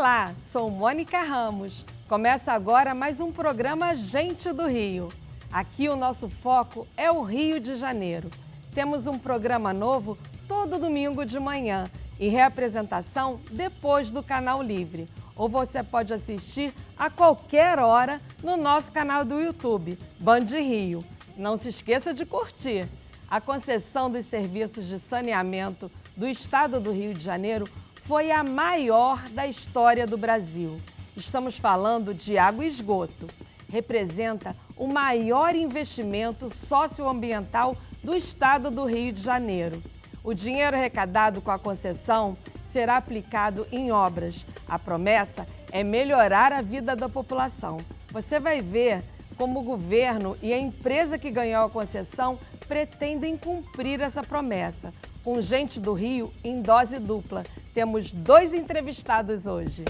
Olá, sou Mônica Ramos. Começa agora mais um programa Gente do Rio. Aqui o nosso foco é o Rio de Janeiro. Temos um programa novo todo domingo de manhã e reapresentação depois do Canal Livre. Ou você pode assistir a qualquer hora no nosso canal do YouTube, Band Rio. Não se esqueça de curtir. A concessão dos serviços de saneamento do estado do Rio de Janeiro foi a maior da história do Brasil. Estamos falando de água e esgoto. Representa o maior investimento socioambiental do estado do Rio de Janeiro. O dinheiro arrecadado com a concessão será aplicado em obras. A promessa é melhorar a vida da população. Você vai ver como o governo e a empresa que ganhou a concessão pretendem cumprir essa promessa. Com Gente do Rio em dose dupla. Temos 2 entrevistados hoje.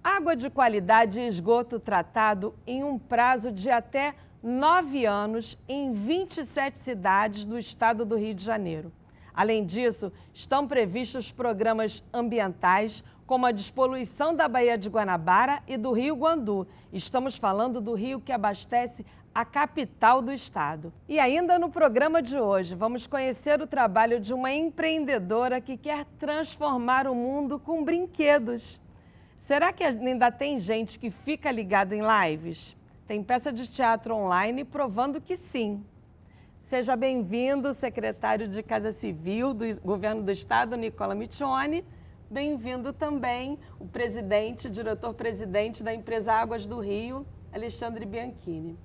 Água de qualidade e esgoto tratado em um prazo de até 9 anos em 27 cidades do estado do Rio de Janeiro. Além disso, estão previstos programas ambientais como a despoluição da Baía de Guanabara e do Rio Guandu. Estamos falando do rio que abastece a capital do estado. E ainda no programa de hoje, vamos conhecer o trabalho de uma empreendedora que quer transformar o mundo com brinquedos. Será que ainda tem gente que fica ligado em lives? Tem peça de teatro online provando que sim. Seja bem-vindo, secretário de Casa Civil do Governo do Estado, Nicola Miccioni. Bem-vindo também o diretor-presidente da empresa Águas do Rio, Alexandre Bianchini.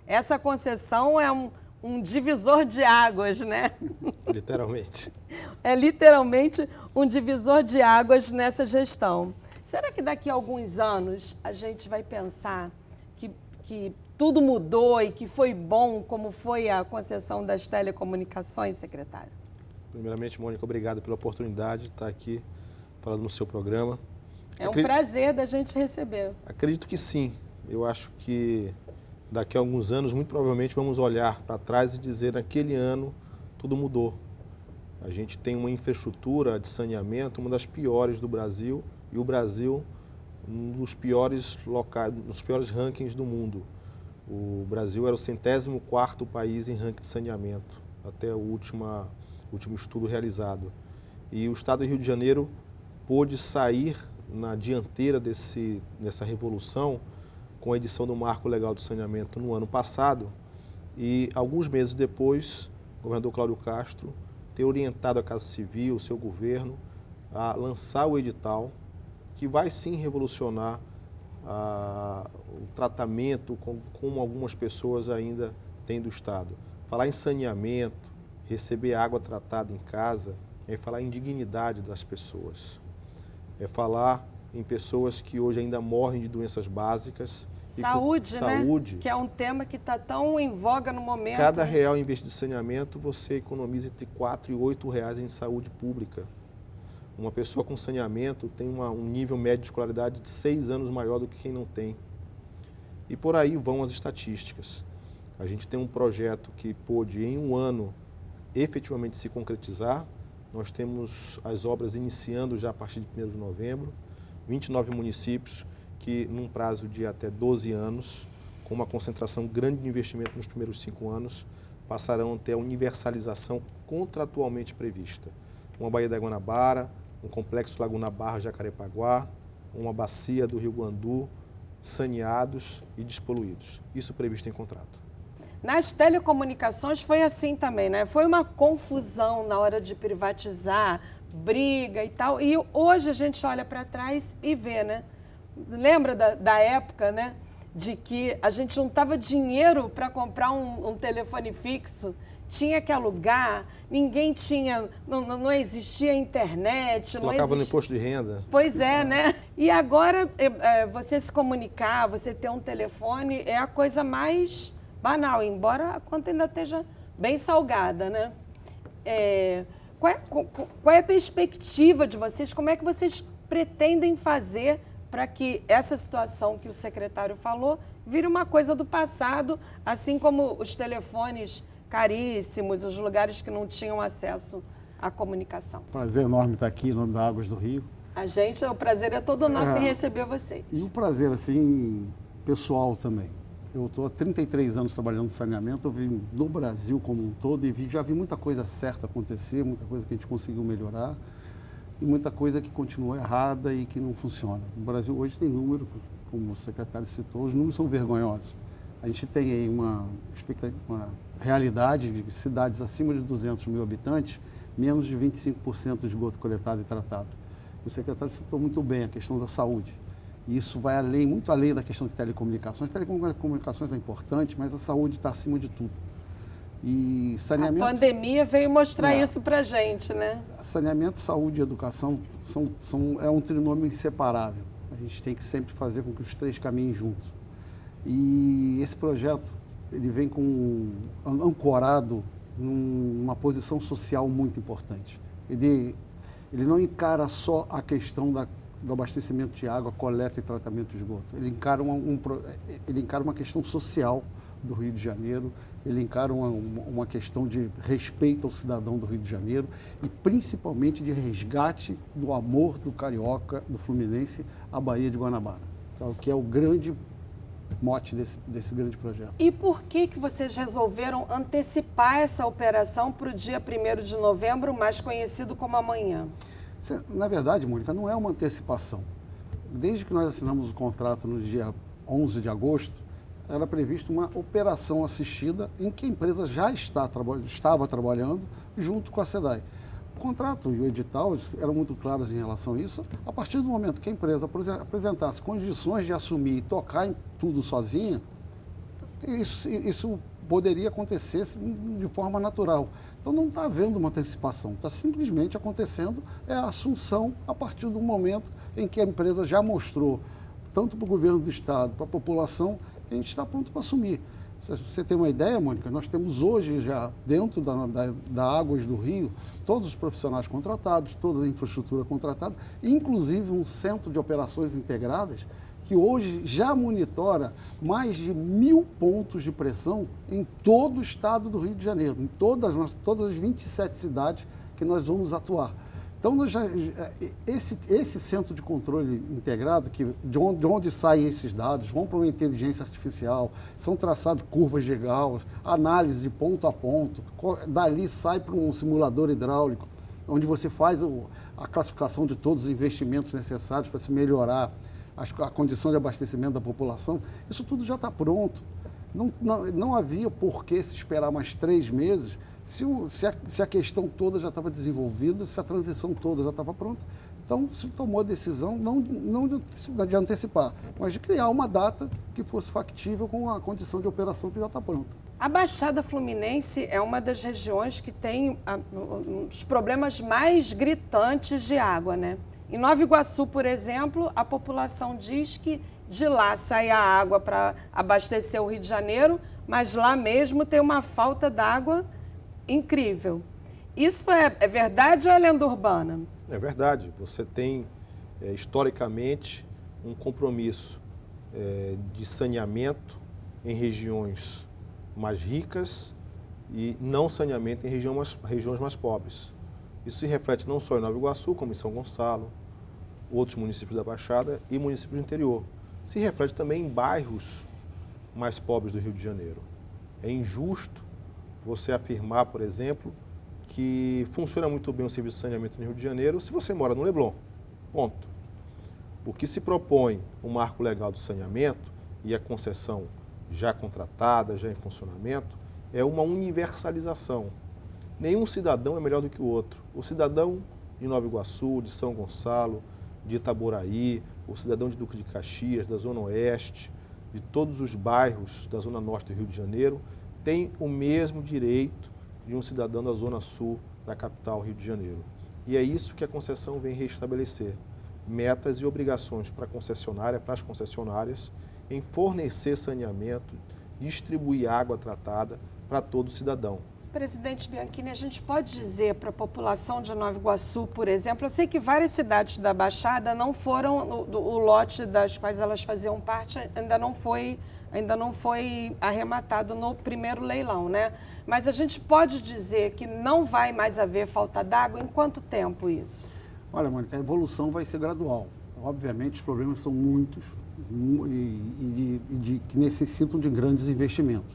Essa concessão é um divisor de águas, né? Literalmente. É literalmente um divisor de águas nessa gestão. Será que daqui a alguns anos a gente vai pensar que tudo mudou e que foi bom como foi a concessão das telecomunicações, secretário? Primeiramente, Mônica, obrigado pela oportunidade de estar aqui falando no seu programa. É um prazer da gente receber. Acredito que sim. Eu acho que daqui a alguns anos, muito provavelmente, vamos olhar para trás e dizer, naquele ano, tudo mudou. A gente tem uma infraestrutura de saneamento, uma das piores do Brasil, e o Brasil, um dos piores locais, dos piores rankings do mundo. O Brasil era o 104º país em ranking de saneamento, até o último estudo realizado. E o estado do Rio de Janeiro pôde sair na dianteira dessa revolução com a edição do Marco Legal do Saneamento no ano passado e, alguns meses depois, o governador Cláudio Castro ter orientado a Casa Civil, o seu governo, a lançar o edital que vai sim revolucionar o tratamento como algumas pessoas ainda têm do Estado. Falar em saneamento, receber água tratada em casa, é falar em dignidade das pessoas. É falar em pessoas que hoje ainda morrem de doenças básicas. Saúde, né? Que é um tema que está tão em voga no momento. Cada real investido em saneamento, você economiza entre R$4 e R$8 em saúde pública. Uma pessoa com saneamento tem um nível médio de escolaridade de 6 anos maior do que quem não tem. E por aí vão as estatísticas. A gente tem um projeto que pôde, em um ano, efetivamente se concretizar. Nós temos as obras iniciando já a partir de 1º de novembro, 29 municípios que, num prazo de até 12 anos, com uma concentração grande de investimento nos primeiros 5 anos, passarão a ter a universalização contratualmente prevista. Uma Baía da Guanabara, um complexo Laguna Barra Jacarepaguá, uma bacia do Rio Guandu, saneados e despoluídos. Isso previsto em contrato. Nas telecomunicações foi assim também, né? Foi uma confusão na hora de privatizar, briga e tal. E hoje a gente olha para trás e vê, né? Lembra da época, né? De que a gente juntava dinheiro para comprar um telefone fixo, tinha que alugar, ninguém tinha, não existia internet. Colocava no imposto de renda. Pois é, né? E agora você se comunicar, você ter um telefone é a coisa mais banal, embora a conta ainda esteja bem salgada, né? Qual é a perspectiva de vocês? Como é que vocês pretendem fazer para que essa situação que o secretário falou vire uma coisa do passado, assim como os telefones caríssimos, os lugares que não tinham acesso a comunicação. Prazer enorme estar aqui em nome da Águas do Rio. O prazer é todo nosso em receber vocês. E o prazer, assim, pessoal também. Eu estou há 33 anos trabalhando no saneamento, eu vi no Brasil como um todo e já vi muita coisa certa acontecer, muita coisa que a gente conseguiu melhorar e muita coisa que continua errada e que não funciona. O Brasil hoje tem número, como o secretário citou, os números são vergonhosos. A gente tem aí uma realidade de cidades acima de 200 mil habitantes, menos de 25% de esgoto coletado e tratado. O secretário citou muito bem a questão da saúde. E isso vai além, muito além da questão de telecomunicações. Telecomunicações é importante, mas a saúde está acima de tudo. E saneamento... A pandemia veio mostrar isso para a gente, né? Saneamento, saúde e educação é um trinômio inseparável. A gente tem que sempre fazer com que os três caminhem juntos. E esse projeto, ele vem ancorado numa posição social muito importante. Ele não encara só a questão do abastecimento de água, coleta e tratamento de esgoto. Ele encara uma questão social do Rio de Janeiro, ele encara uma questão de respeito ao cidadão do Rio de Janeiro e principalmente de resgate do amor do carioca, do fluminense, à Baía de Guanabara, que é o grande mote desse grande projeto. E por que vocês resolveram antecipar essa operação para o dia 1º de novembro, mais conhecido como amanhã? Na verdade, Mônica, não é uma antecipação. Desde que nós assinamos o contrato no dia 11 de agosto, era prevista uma operação assistida em que a empresa já estava trabalhando junto com a SEDAI. O contrato e o edital eram muito claros em relação a isso. A partir do momento que a empresa apresentasse condições de assumir e tocar em tudo sozinha, isso poderia acontecer de forma natural. Então não está havendo uma antecipação, está simplesmente acontecendo a assunção a partir do momento em que a empresa já mostrou, tanto para o governo do Estado, para a população, que a gente está pronto para assumir. Se você tem uma ideia, Mônica, nós temos hoje já dentro da Águas do Rio, todos os profissionais contratados, toda a infraestrutura contratada, inclusive um centro de operações integradas, que hoje já monitora mais de 1.000 pontos de pressão em todo o estado do Rio de Janeiro, em todas as 27 cidades que nós vamos atuar. Então, esse centro de controle integrado, de onde saem esses dados, vão para uma inteligência artificial, são traçados curvas de Gauss, análise de ponto a ponto, dali sai para um simulador hidráulico, onde você faz a classificação de todos os investimentos necessários para se melhorar a condição de abastecimento da população. Isso tudo já está pronto. Não havia por que se esperar mais 3 meses se a questão toda já estava desenvolvida, se a transição toda já estava pronta. Então, se tomou a decisão não de antecipar, mas de criar uma data que fosse factível com a condição de operação que já está pronta. A Baixada Fluminense é uma das regiões que tem os problemas mais gritantes de água, né? Em Nova Iguaçu, por exemplo, a população diz que de lá sai a água para abastecer o Rio de Janeiro, mas lá mesmo tem uma falta d'água incrível. Isso é verdade ou é lenda urbana? É verdade. Você tem, historicamente, um compromisso de saneamento em regiões mais ricas e não saneamento em regiões mais pobres. Isso se reflete não só em Nova Iguaçu, como em São Gonçalo, outros municípios da Baixada e municípios do interior. Se reflete também em bairros mais pobres do Rio de Janeiro. É injusto você afirmar, por exemplo, que funciona muito bem o serviço de saneamento no Rio de Janeiro se você mora no Leblon. Ponto. O que se propõe o marco legal do saneamento e a concessão já contratada, já em funcionamento, é uma universalização. Nenhum cidadão é melhor do que o outro. O cidadão de Nova Iguaçu, de São Gonçalo, de Itaboraí, o cidadão de Duque de Caxias, da Zona Oeste, de todos os bairros da Zona Norte do Rio de Janeiro, tem o mesmo direito de um cidadão da Zona Sul da capital Rio de Janeiro. E é isso que a concessão vem restabelecer. Metas e obrigações para a concessionária, para as concessionárias, em fornecer saneamento, distribuir água tratada para todo cidadão. Presidente Bianchini, a gente pode dizer para a população de Nova Iguaçu, por exemplo, eu sei que várias cidades da Baixada não foram, o lote das quais elas faziam parte ainda não foi ainda não foi arrematado no primeiro leilão, né? Mas a gente pode dizer que não vai mais haver falta d'água? Em quanto tempo isso? Olha, Mônica, a evolução vai ser gradual. Obviamente, os problemas são muitos que necessitam de grandes investimentos.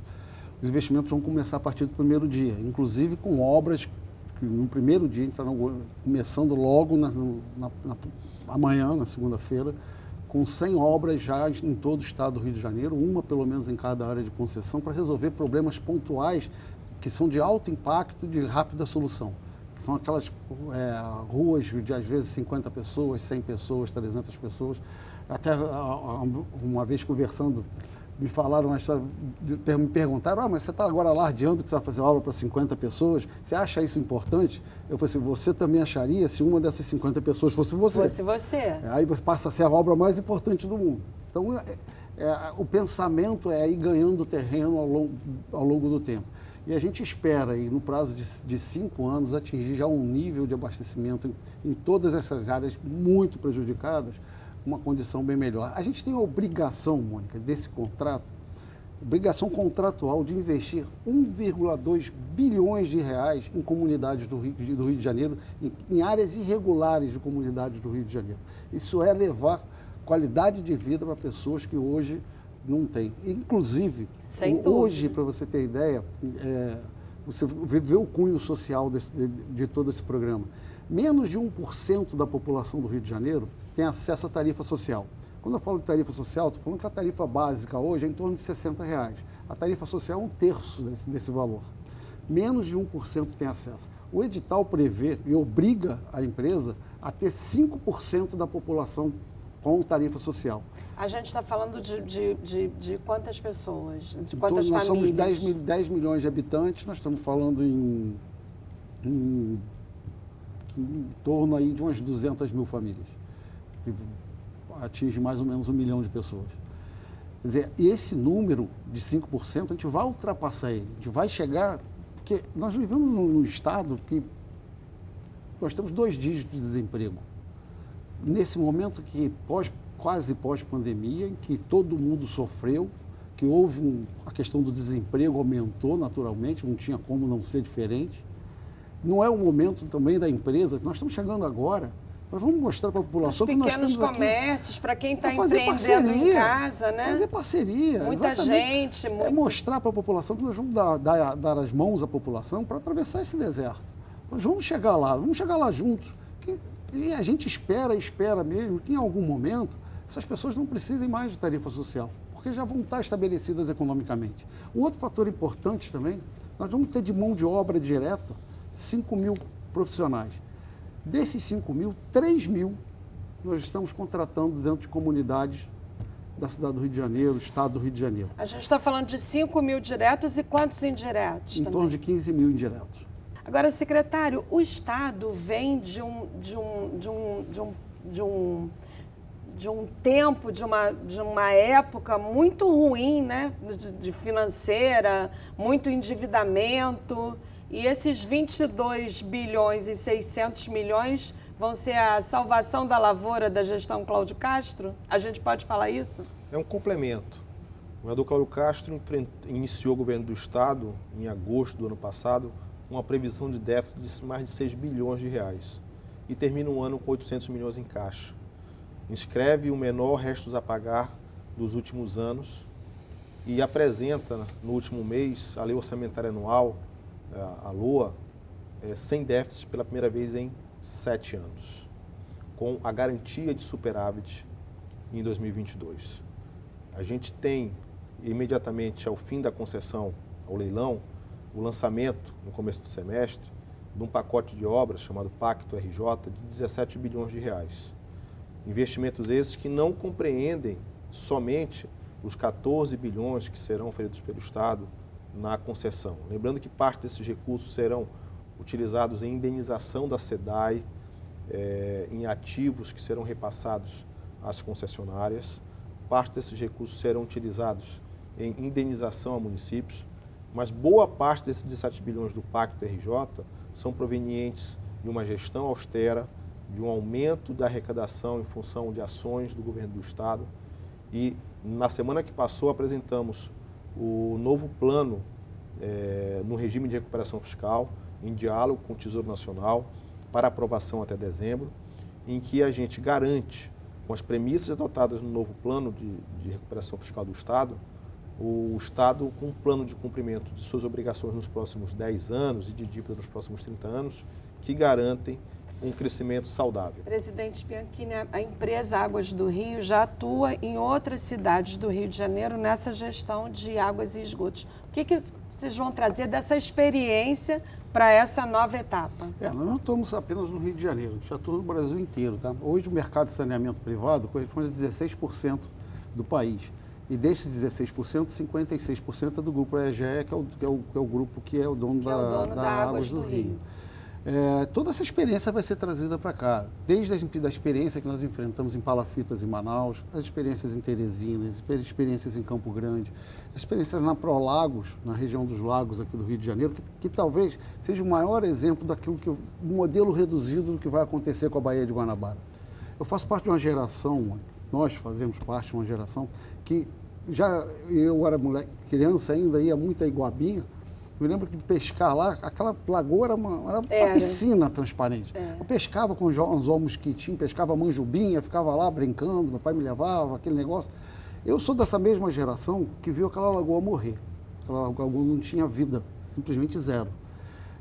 Os investimentos vão começar a partir do primeiro dia, inclusive com obras que no primeiro dia, a gente está começando logo amanhã, na segunda-feira, com 100 obras já em todo o estado do Rio de Janeiro, uma pelo menos em cada área de concessão, para resolver problemas pontuais que são de alto impacto e de rápida solução. Que são aquelas ruas de, às vezes, 50 pessoas, 100 pessoas, 300 pessoas. Até uma vez conversando, me falaram, me perguntaram, mas você está agora alardeando que você vai fazer obra para 50 pessoas? Você acha isso importante? Eu falei assim, você também acharia se uma dessas 50 pessoas fosse você? Fosse você. Aí você passa a ser a obra mais importante do mundo. Então, o pensamento é ir ganhando terreno ao longo do tempo. E a gente espera, aí, no prazo de 5 anos, atingir já um nível de abastecimento em todas essas áreas muito prejudicadas, uma condição bem melhor. A gente tem a obrigação, Mônica, desse contrato, obrigação contratual de investir 1,2 bilhões de reais em comunidades do Rio de Janeiro, em áreas irregulares de comunidades do Rio de Janeiro. Isso é levar qualidade de vida para pessoas que hoje não têm. Inclusive, hoje, para você ter ideia, você vê o cunho social de todo esse programa. Menos de 1% da população do Rio de Janeiro tem acesso à tarifa social. Quando eu falo de tarifa social, estou falando que a tarifa básica hoje é em torno de R$60. A tarifa social é 1/3 desse valor. Menos de 1% tem acesso. O edital prevê e obriga a empresa a ter 5% da população com tarifa social. A gente está falando de quantas pessoas? De quantas nós famílias? Nós somos 10 milhões de habitantes, nós estamos falando em torno aí de umas 200 mil famílias, que atinge mais ou menos 1 milhão de pessoas. Quer dizer, esse número de 5%, a gente vai ultrapassar ele, a gente vai chegar, porque nós vivemos num estado que nós temos 2 dígitos de desemprego. Nesse momento que quase pós-pandemia, em que todo mundo sofreu, que houve a questão do desemprego aumentou naturalmente, não tinha como não ser diferente. Não é o momento também da empresa, que nós estamos chegando agora, nós vamos mostrar para a população que nós temos aqui... pequenos comércios, para quem está empreendendo em casa, né? Fazer parceria, muita exatamente. gente... É mostrar para a população que nós vamos dar as mãos à população para atravessar esse deserto. Nós vamos chegar lá juntos. E a gente espera mesmo que em algum momento essas pessoas não precisem mais de tarifa social, porque já vão estar estabelecidas economicamente. Um outro fator importante também, nós vamos ter de mão de obra direta 5 mil profissionais. Desses 5 mil, 3 mil nós estamos contratando dentro de comunidades da cidade do Rio de Janeiro, do estado do Rio de Janeiro. A gente está falando de 5 mil diretos e quantos indiretos? Em torno de 15 mil indiretos. Agora, secretário, o Estado vem de um tempo, de uma época muito ruim, né? De financeira, muito endividamento. E esses 22 bilhões e 600 milhões vão ser a salvação da lavoura da gestão Cláudio Castro? A gente pode falar isso? É um complemento. O governador Cláudio Castro iniciou o governo do Estado, em agosto do ano passado, uma previsão de déficit de mais de 6 bilhões de reais e termina o ano com 800 milhões em caixa. Inscreve o menor restos a pagar dos últimos anos e apresenta, no último mês, a Lei Orçamentária Anual, a LOA, sem déficit pela primeira vez em 7 anos, com a garantia de superávit em 2022. A gente tem, imediatamente ao fim da concessão, ao leilão, o lançamento, no começo do semestre, de um pacote de obras chamado Pacto RJ de 17 bilhões de reais. Investimentos esses que não compreendem somente os 14 bilhões que serão oferidos pelo Estado na concessão. Lembrando que parte desses recursos serão utilizados em indenização da SEDAI, em ativos que serão repassados às concessionárias. Parte desses recursos serão utilizados em indenização a municípios. Mas boa parte desses 17 bilhões do Pacto RJ são provenientes de uma gestão austera, de um aumento da arrecadação em função de ações do governo do Estado E na semana que passou apresentamos o novo plano no regime de recuperação fiscal, em diálogo com o Tesouro Nacional, para aprovação até dezembro, em que a gente garante, com as premissas adotadas no novo plano de recuperação fiscal do Estado, o Estado com um plano de cumprimento de suas obrigações nos próximos 10 anos e de dívida nos próximos 30 anos, que garantem um crescimento saudável. Presidente Bianchini, a empresa Águas do Rio já atua em outras cidades do Rio de Janeiro nessa gestão de águas e esgotos. O que vocês vão trazer dessa experiência para essa nova etapa? Nós não estamos apenas no Rio de Janeiro, a gente atua no Brasil inteiro. Tá? Hoje o mercado de saneamento privado corresponde a 16% do país. E desses 16%, 56% é do grupo EGEA, que é o grupo que é o dono da Águas do Rio. Toda essa experiência vai ser trazida para cá, desde a experiência que nós enfrentamos em Palafitas, em Manaus, as experiências em Teresina, as experiências em Campo Grande, as experiências na Prolagos, na região dos lagos aqui do Rio de Janeiro, que talvez seja o maior exemplo daquilo que o modelo reduzido do que vai acontecer com a Baía de Guanabara. Eu faço parte de uma geração, nós fazemos parte de uma geração que eu era criança ainda, ia muito a Iguabinha. Eu lembro que pescar lá, aquela lagoa era uma piscina transparente. Eu pescava com anzol mosquitinho, pescava manjubinha, ficava lá brincando, meu pai me levava, aquele negócio. Eu sou dessa mesma geração que viu aquela lagoa morrer. Aquela lagoa não tinha vida, simplesmente zero.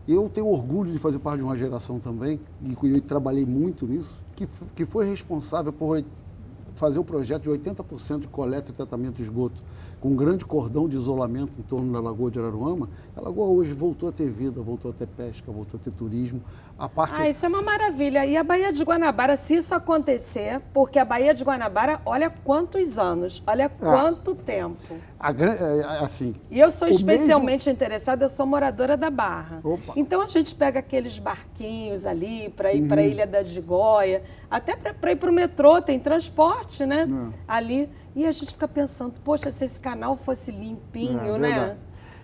Eu tenho orgulho de fazer parte de uma geração também, e eu trabalhei muito nisso, que foi responsável por fazer o projeto de 80% de coleta e tratamento de esgoto, com um grande cordão de isolamento em torno da Lagoa de Araruama. A lagoa hoje voltou a ter vida, voltou a ter pesca, voltou a ter turismo. Isso é uma maravilha. E a Baía de Guanabara, se isso acontecer, porque a Baía de Guanabara, olha quantos anos, olha quanto tempo. E eu sou especialmente interessada, eu sou moradora da Barra. Opa. Então a gente pega aqueles barquinhos ali para ir para a Ilha da Gigóia, até para ir para o metrô, tem transporte, né? Ali. E a gente fica pensando, poxa, se esse canal fosse limpinho, né? Verdade.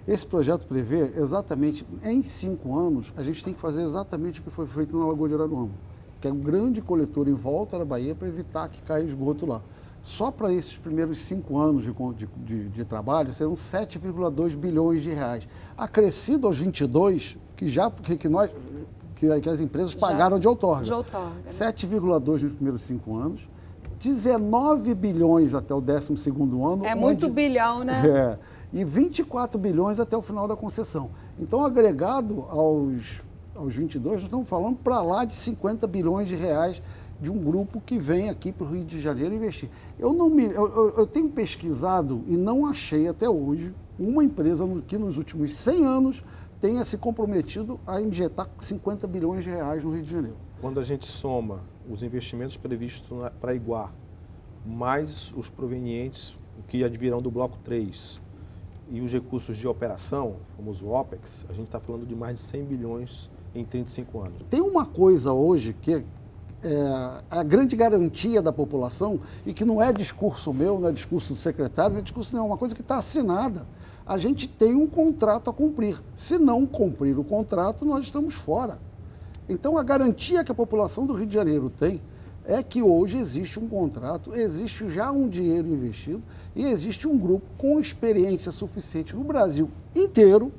Esse projeto prevê exatamente, em 5 anos, a gente tem que fazer exatamente o que foi feito na Lagoa de Araruama, que é um grande coletor em volta da Baía para evitar que caia esgoto lá. Só para esses primeiros 5 anos de trabalho, serão 7,2 bilhões de reais. Acrescido aos 22, que as empresas pagaram de outorga. 7,2 nos primeiros 5 anos, 19 bilhões até o 12º ano. É muito bilhão, né? E 24 bilhões até o final da concessão. Então, agregado aos 22, nós estamos falando para lá de 50 bilhões de reais de um grupo que vem aqui para o Rio de Janeiro investir. Eu tenho pesquisado e não achei até hoje uma empresa que nos últimos 100 anos tenha se comprometido a injetar 50 bilhões de reais no Rio de Janeiro. Quando a gente soma os investimentos previstos para Iguá, mais os provenientes que advirão do Bloco 3 e os recursos de operação, o famoso OPEX, a gente está falando de mais de 100 bilhões em 35 anos. Tem uma coisa hoje que é a grande garantia da população e que não é discurso meu, não é discurso do secretário, não é discurso nenhum, é uma coisa que está assinada. A gente tem um contrato a cumprir. Se não cumprir o contrato, nós estamos fora. Então, a garantia que a população do Rio de Janeiro tem é que hoje existe um contrato, existe já um dinheiro investido e existe um grupo com experiência suficiente no Brasil inteiro,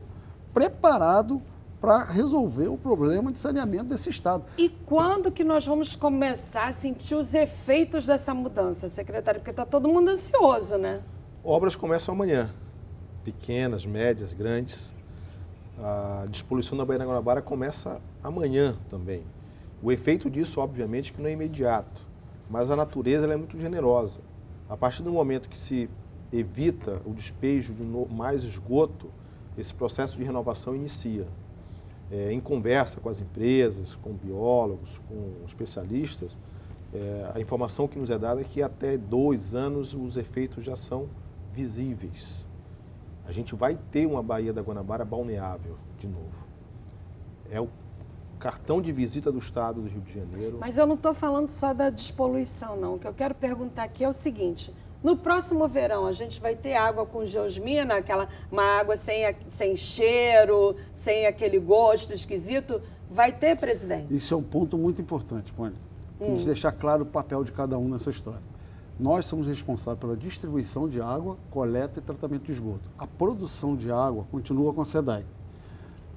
preparado para resolver o problema de saneamento desse estado. E quando que nós vamos começar a sentir os efeitos dessa mudança, secretário? Porque está todo mundo ansioso, né? Obras começam amanhã, pequenas, médias, grandes. A despoluição da Baía de Guanabara começa amanhã também. O efeito disso, obviamente, que não é imediato, mas a natureza ela é muito generosa. A partir do momento que se evita o despejo de mais esgoto, esse processo de renovação inicia. Em conversa com as empresas, com biólogos, com especialistas, a informação que nos é dada é que até 2 anos os efeitos já são visíveis. A gente vai ter uma Baía da Guanabara balneável de novo. É o cartão de visita do Estado do Rio de Janeiro. Mas eu não estou falando só da despoluição, não. O que eu quero perguntar aqui é o seguinte: no próximo verão a gente vai ter água com geosmina, uma água sem cheiro, sem aquele gosto esquisito? Vai ter, presidente? Isso é um ponto muito importante, Mônica. Tem que deixar claro o papel de cada um nessa história. Nós somos responsáveis pela distribuição de água, coleta e tratamento de esgoto. A produção de água continua com a SEDAI.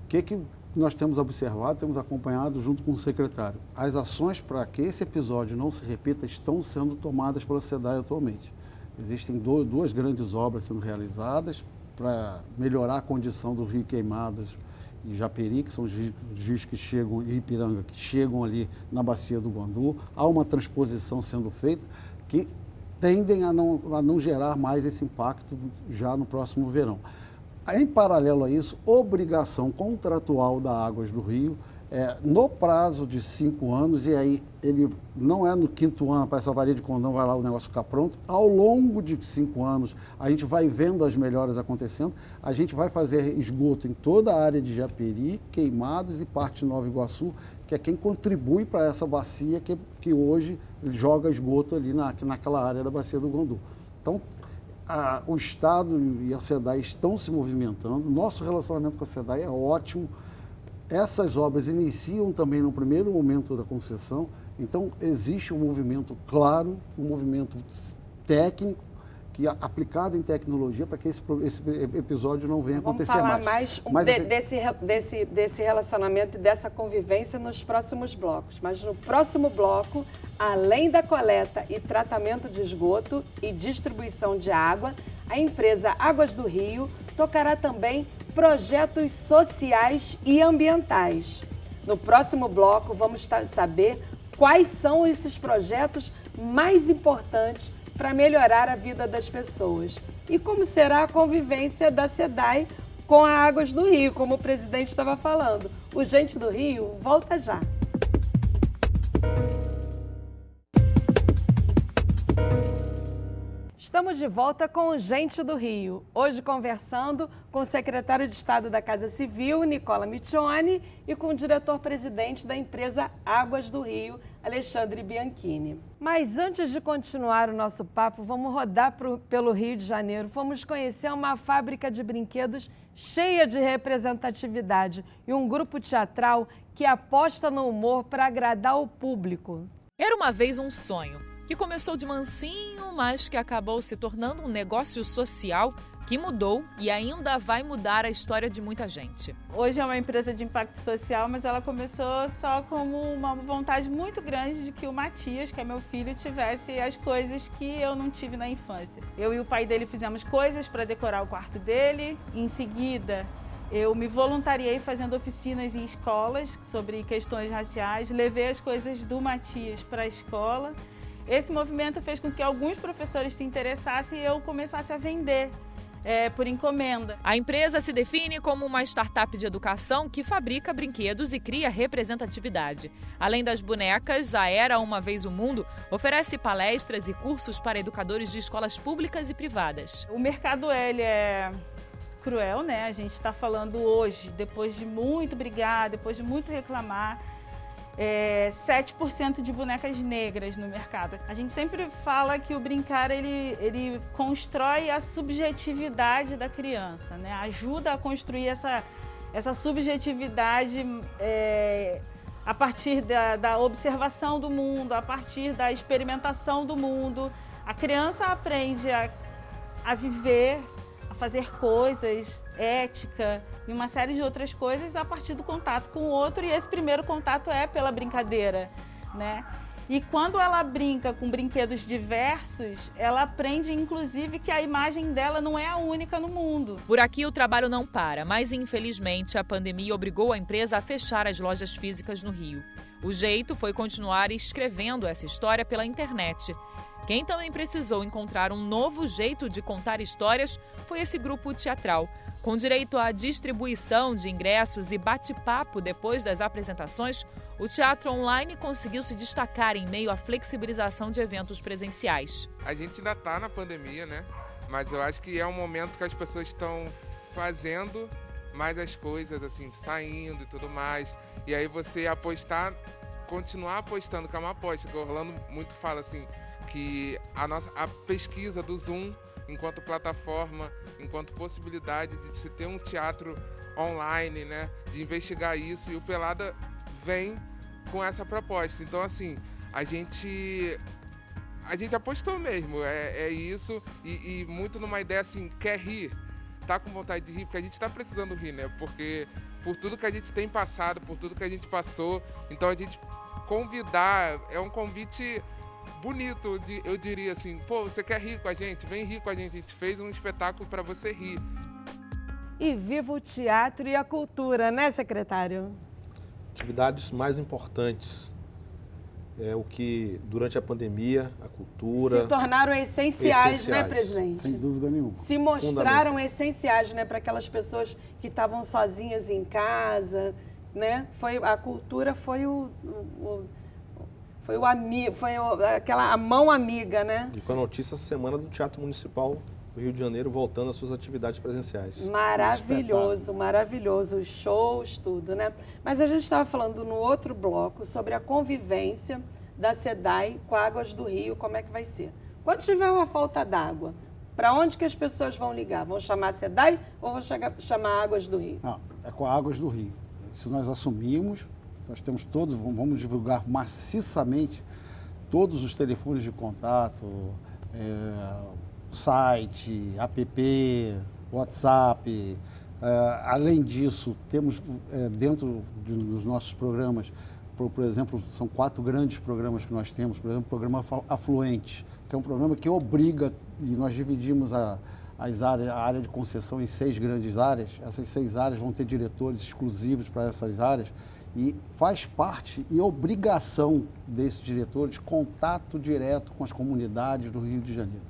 O que nós temos observado, temos acompanhado junto com o secretário? As ações para que esse episódio não se repita estão sendo tomadas pela SEDAI atualmente. Existem duas grandes obras sendo realizadas para melhorar a condição do Rio Queimadas e Japeri, que são os rios que chegam, e Ipiranga, que chegam ali na bacia do Guandu. Há uma transposição sendo feita que tendem a não gerar mais esse impacto já no próximo verão. Em paralelo a isso, obrigação contratual da Águas do Rio, no prazo de 5 anos, e aí ele não é no 5º ano, parece a varia de condão, vai lá o negócio ficar pronto. Ao longo de 5 anos, a gente vai vendo as melhoras acontecendo, a gente vai fazer esgoto em toda a área de Japeri, Queimados e parte de Nova Iguaçu, que é quem contribui para essa bacia que hoje joga esgoto ali naquela área da bacia do Guandu. Então, o Estado e a SEDAI estão se movimentando, nosso relacionamento com a SEDAI é ótimo. Essas obras iniciam também no primeiro momento da concessão, então existe um movimento claro, um movimento técnico, aplicado em tecnologia para que esse episódio não venha acontecer mais. Vamos falar mais desse relacionamento e dessa convivência nos próximos blocos. Mas no próximo bloco, além da coleta e tratamento de esgoto e distribuição de água, a empresa Águas do Rio tocará também projetos sociais e ambientais. No próximo bloco, vamos saber quais são esses projetos mais importantes para melhorar a vida das pessoas. E como será a convivência da SEDAI com a Águas do Rio, como o presidente estava falando. O Gente do Rio volta já. Estamos de volta com o Gente do Rio, hoje conversando com o secretário de Estado da Casa Civil, Nicola Miccioni, e com o diretor-presidente da empresa Águas do Rio, Alexandre Bianchini. Mas antes de continuar o nosso papo, vamos rodar pelo Rio de Janeiro. Vamos conhecer uma fábrica de brinquedos cheia de representatividade e um grupo teatral que aposta no humor para agradar o público. Era uma vez um sonho, que começou de mansinho, mas que acabou se tornando um negócio social que mudou e ainda vai mudar a história de muita gente. Hoje é uma empresa de impacto social, mas ela começou só como uma vontade muito grande de que o Matias, que é meu filho, tivesse as coisas que eu não tive na infância. Eu e o pai dele fizemos coisas para decorar o quarto dele. Em seguida, eu me voluntariei fazendo oficinas em escolas sobre questões raciais, levei as coisas do Matias para a escola. Esse movimento fez com que alguns professores se interessassem e eu começasse a vender por encomenda. A empresa se define como uma startup de educação que fabrica brinquedos e cria representatividade. Além das bonecas, a Era Uma Vez o Mundo oferece palestras e cursos para educadores de escolas públicas e privadas. O mercado ele é cruel, né? A gente está falando hoje, depois de muito brigar, depois de muito reclamar, 7% de bonecas negras no mercado. A gente sempre fala que o brincar ele constrói a subjetividade da criança, né? Ajuda a construir essa subjetividade a partir da observação do mundo, a partir da experimentação do mundo. A criança aprende a viver, a fazer coisas, ética e uma série de outras coisas a partir do contato com o outro, e esse primeiro contato é pela brincadeira, né? E quando ela brinca com brinquedos diversos, ela aprende inclusive que a imagem dela não é a única no mundo. Por aqui o trabalho não para, mas infelizmente a pandemia obrigou a empresa a fechar as lojas físicas no Rio. O jeito foi continuar escrevendo essa história pela internet. Quem também precisou encontrar um novo jeito de contar histórias foi esse grupo teatral, com direito à distribuição de ingressos e bate-papo depois das apresentações. O teatro online conseguiu se destacar em meio à flexibilização de eventos presenciais. A gente ainda está na pandemia, né? Mas eu acho que é um momento que as pessoas estão fazendo mais as coisas, assim, saindo e tudo mais. E aí você apostar, continuar apostando, que é uma aposta, que o Orlando muito fala assim, que a pesquisa do Zoom, enquanto plataforma, enquanto possibilidade de se ter um teatro online, né, de investigar isso, e o Pelada vem com essa proposta. Então, assim, a gente a gente apostou mesmo, é isso, e muito numa ideia assim, quer rir, tá com vontade de rir, porque a gente tá precisando rir, né? Porque por tudo que a gente tem passado, por tudo que a gente passou, então a gente convidar, é um convite bonito, eu diria assim, pô, você quer rir com a gente? Vem rir com a gente fez um espetáculo para você rir. E viva o teatro e a cultura, né, secretário? Atividades mais importantes é o que, durante a pandemia, a cultura... Se tornaram essenciais, né, presidente? Sem dúvida nenhuma. Se mostraram essenciais, né, para aquelas pessoas que estavam sozinhas em casa, né? A cultura foi a mão amiga, né? E com a notícia essa semana do Teatro Municipal do Rio de Janeiro voltando às suas atividades presenciais. Maravilhoso, maravilhoso. Os shows, tudo, né? Mas a gente estava falando no outro bloco sobre a convivência da SEDAI com Águas do Rio, como é que vai ser. Quando tiver uma falta d'água, para onde que as pessoas vão ligar? Vão chamar a SEDAI ou vão chamar Águas do Rio? Não, é com Águas do Rio. Isso nós assumimos, nós temos todos, vamos divulgar maciçamente todos os telefones de contato, site, app, WhatsApp. Além disso, temos dentro dos nossos programas, por exemplo, são 4 grandes programas que nós temos. Por exemplo, o programa Afluentes, que é um programa que obriga, e nós dividimos a área de concessão em 6 grandes áreas. Essas 6 áreas vão ter diretores exclusivos para essas áreas e faz parte e obrigação desses diretores contato direto com as comunidades do Rio de Janeiro,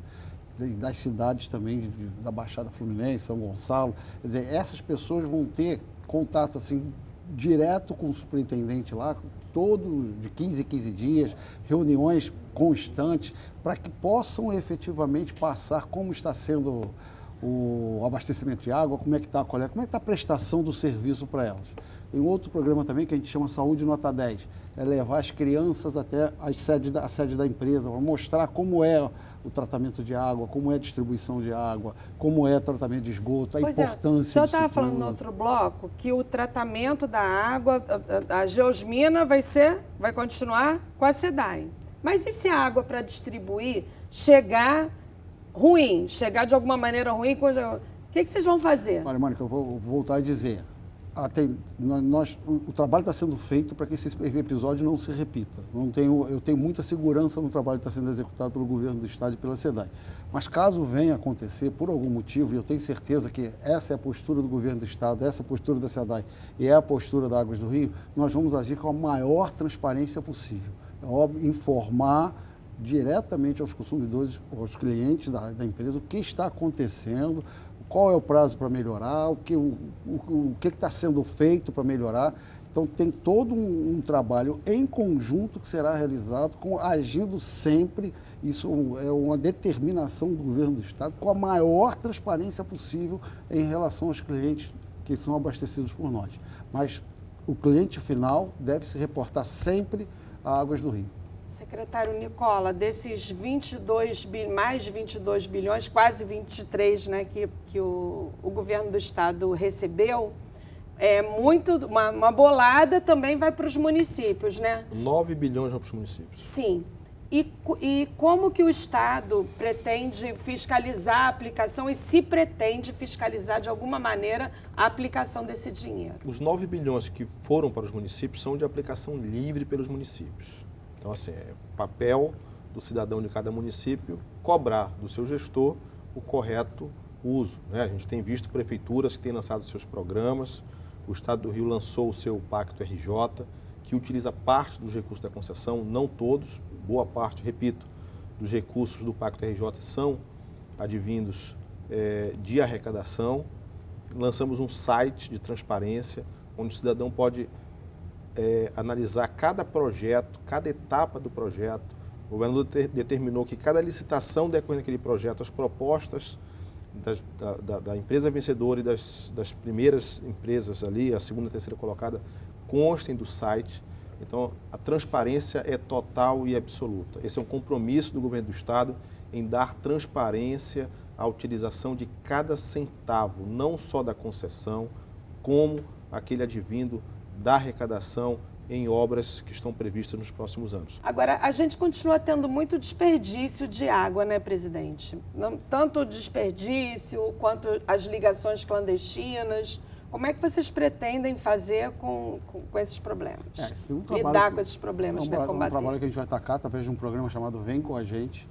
das cidades também da Baixada Fluminense, São Gonçalo. Quer dizer, essas pessoas vão ter contato assim direto com o superintendente lá, todo de 15 em 15 dias, reuniões constantes, para que possam efetivamente passar como está sendo o abastecimento de água, como é que está a coleta, como é que está a prestação do serviço para elas. Tem outro programa também que a gente chama Saúde Nota 10, é levar as crianças até a sede da empresa, para mostrar como é o tratamento de água, como é a distribuição de água, como é o tratamento de esgoto, a importância O senhor estava falando no outro bloco que o tratamento da água, a geosmina vai continuar com a SEDAI. Mas e se a água para distribuir chegar de alguma maneira ruim? O que vocês vão fazer? Olha, Mônica, eu vou voltar a dizer. O trabalho está sendo feito para que esse episódio não se repita. Eu tenho muita segurança no trabalho que está sendo executado pelo governo do Estado e pela SEDAI. Mas caso venha acontecer, por algum motivo, e eu tenho certeza que essa é a postura do governo do Estado, essa é a postura da SEDAI e é a postura da Águas do Rio, nós vamos agir com a maior transparência possível. É óbvio, informar diretamente aos consumidores, aos clientes da empresa, o que está acontecendo, qual é o prazo para melhorar, o que está sendo feito para melhorar. Então, tem todo um trabalho em conjunto que será realizado, agindo sempre, isso é uma determinação do governo do Estado, com a maior transparência possível em relação aos clientes que são abastecidos por nós. Mas o cliente final deve se reportar sempre a Águas do Rio. Secretário Nicola, desses mais de 22 bilhões, quase 23, né, que o governo do Estado recebeu, uma bolada também vai para os municípios, né? 9 bilhões vão para os municípios. Sim. E como que o Estado pretende fiscalizar a aplicação e se pretende fiscalizar de alguma maneira a aplicação desse dinheiro? Os 9 bilhões que foram para os municípios são de aplicação livre pelos municípios. Então, assim, é papel do cidadão de cada município cobrar do seu gestor o correto uso, né? A gente tem visto prefeituras que têm lançado seus programas, o Estado do Rio lançou o seu Pacto RJ, que utiliza parte dos recursos da concessão, não todos, boa parte, repito, dos recursos do Pacto RJ são advindos de arrecadação. Lançamos um site de transparência, onde o cidadão pode analisar cada projeto, cada etapa do projeto. O governador determinou que cada licitação decorrente daquele projeto, as propostas da empresa vencedora e das primeiras empresas ali, a segunda e a terceira colocada, constem do site. Então, a transparência é total e absoluta. Esse é um compromisso do governo do Estado em dar transparência à utilização de cada centavo, não só da concessão, como aquele advindo da arrecadação em obras que estão previstas nos próximos anos. Agora, a gente continua tendo muito desperdício de água, né, presidente? Tanto o desperdício quanto as ligações clandestinas. Como é que vocês pretendem fazer com esses problemas? Lidar com esses problemas para combater? É um trabalho que a gente vai atacar através de um programa chamado Vem Com a Gente.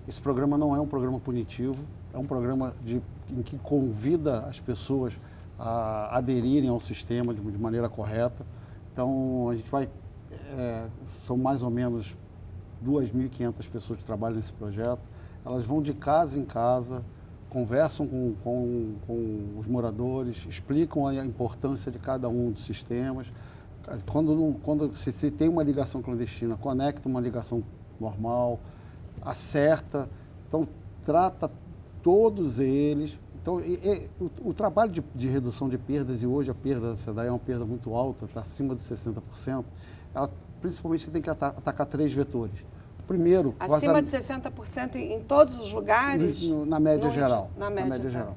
Esse programa não é um programa punitivo, é um programa em que convida as pessoas a aderirem ao sistema de maneira correta. Então, a gente vai, são mais ou menos 2.500 pessoas que trabalham nesse projeto. Elas vão de casa em casa, conversam com os moradores, explicam a importância de cada um dos sistemas. Quando se tem uma ligação clandestina, conecta uma ligação normal, acerta, então trata todos eles. Então, o trabalho de redução de perdas, e hoje a perda da SEDAI é uma perda muito alta, está acima de 60%, principalmente você tem que atacar 3 vetores. Primeiro, acima de 60% em todos os lugares? Na média geral. Na média geral.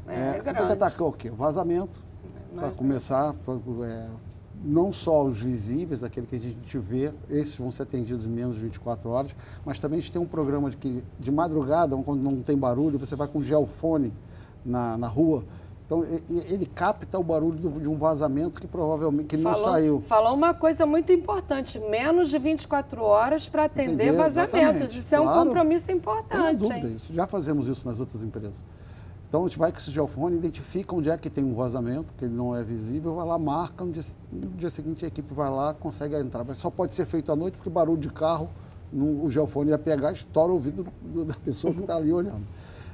Você tem que atacar o quê? O vazamento, para começar, não só os visíveis, aquele que a gente vê, esses vão ser atendidos em menos de 24 horas, mas também a gente tem um programa de madrugada, quando não tem barulho, você vai com geofone na rua. Então, ele capta o barulho de um vazamento que provavelmente não saiu. Falou uma coisa muito importante, menos de 24 horas para atender vazamentos. Exatamente. Isso é um compromisso importante. Sem dúvida, já fazemos isso nas outras empresas. Então, a gente vai com esse geofone, identifica onde é que tem um vazamento, que ele não é visível, vai lá, marca, no dia seguinte a equipe vai lá, consegue entrar. Mas só pode ser feito à noite, porque barulho de carro, o geofone ia pegar, estoura o ouvido da pessoa que está ali olhando.